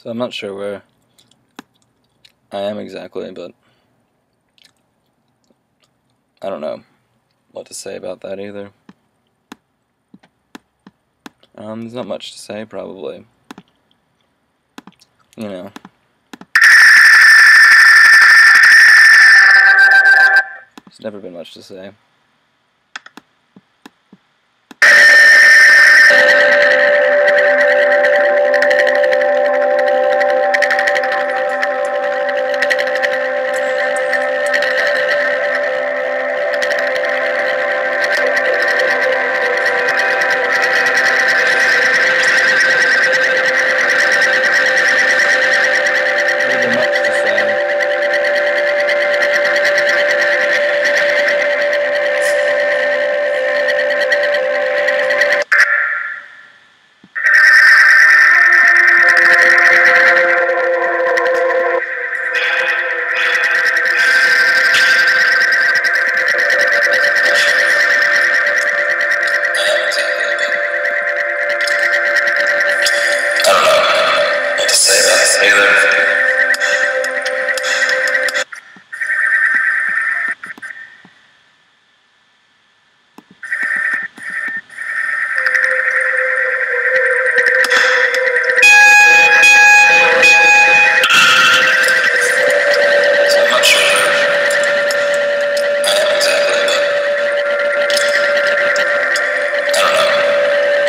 So I'm not sure where I am exactly, but I don't know what to say about that either. There's not much to say, probably. You know. There's never been much to say. Never been much to say. What to say about this either. So I'm not sure I am exactly, but I don't know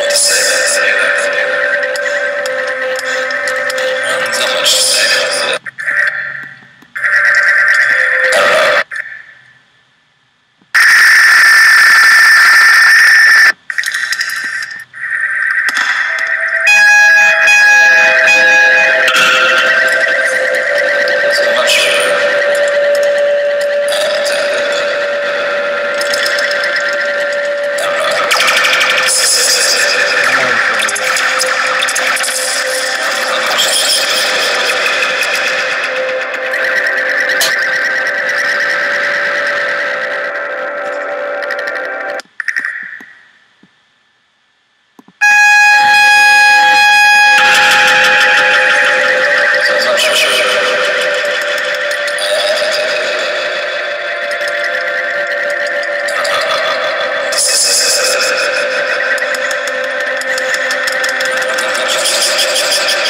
what to say about this either. There's not much to say about it. I don't know. So I'm not sure I am exactly, but I don't know what to say. So I'm not sure.